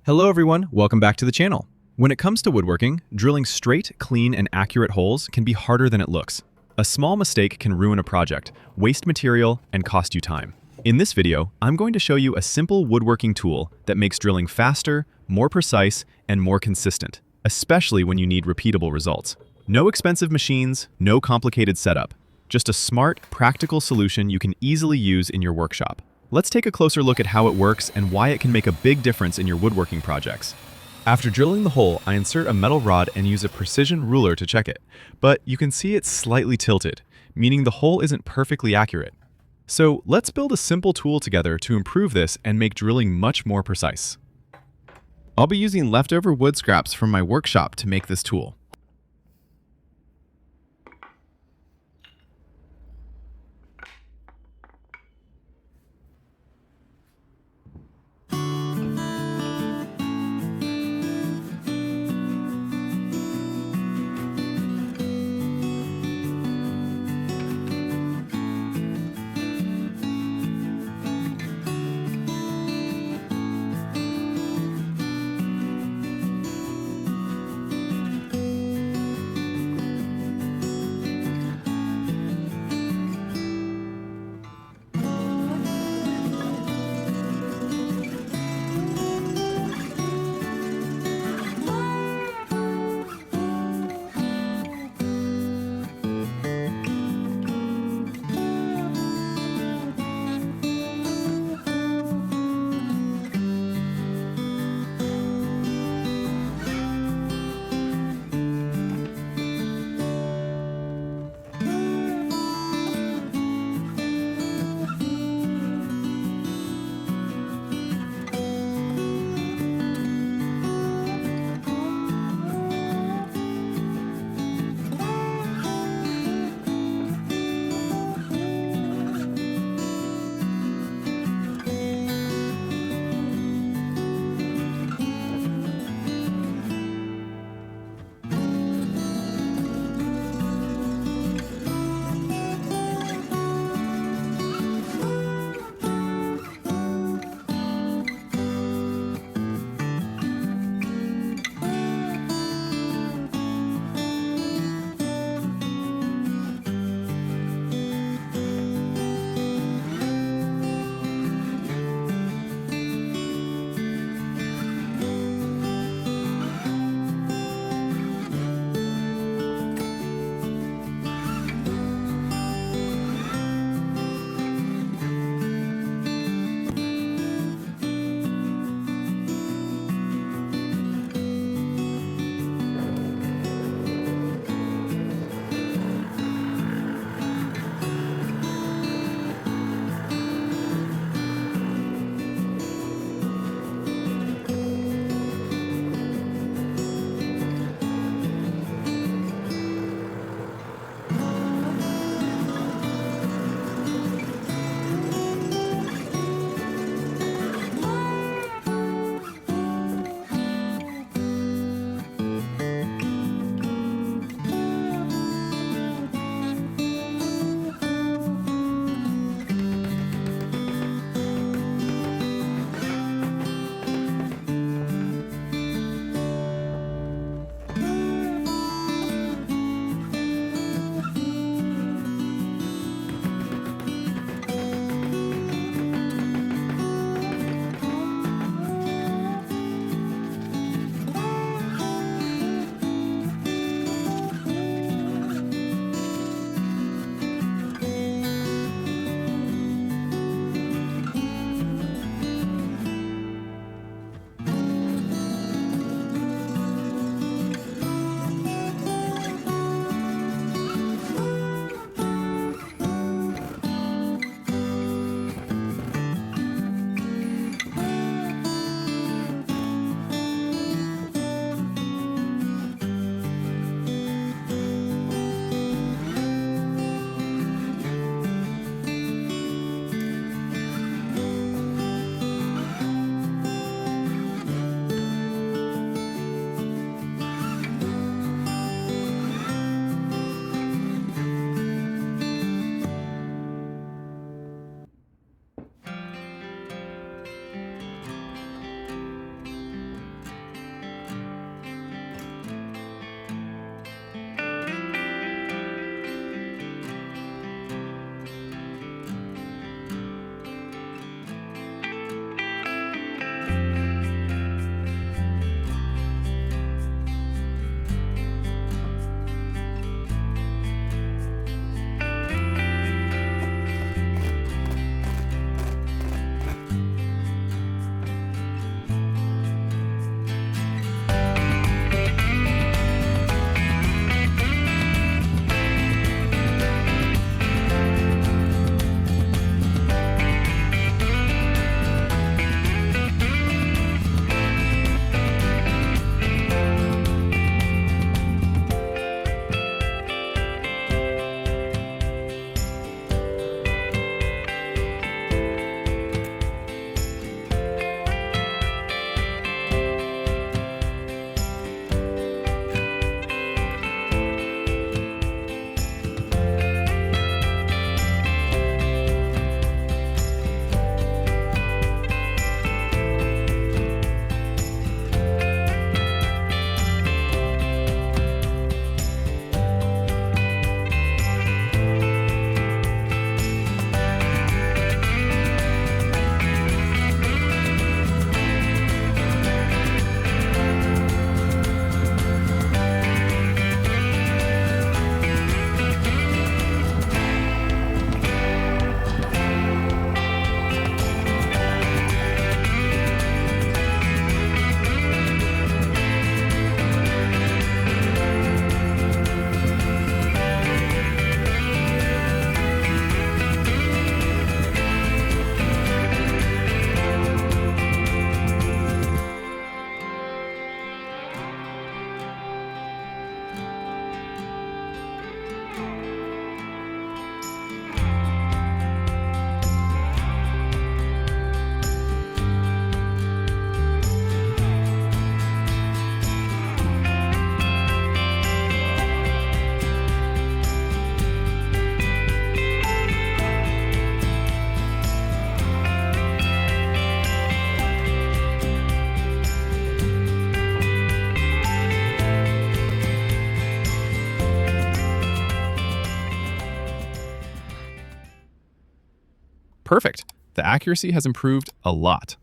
Hello everyone, welcome back to the channel. When it comes to woodworking, drilling straight, clean, and accurate holes can be harder than it looks. A small mistake can ruin a project, waste material, and cost you time. In this video, I'm going to show you a simple woodworking tool that makes drilling faster, more precise, and more consistent, especially when you need repeatable results. No expensive machines, no complicated setup. Just a smart, practical solution you can easily use in your workshop. Let's take a closer look at how it works and why it can make a big difference in your woodworking projects. After drilling the hole, I insert a metal rod and use a precision ruler to check it. But you can see it's slightly tilted, meaning the hole isn't perfectly accurate. So let's build a simple tool together to improve this and make drilling much more precise. I'll be using leftover wood scraps from my workshop to make this tool. Perfect. The accuracy has improved a lot.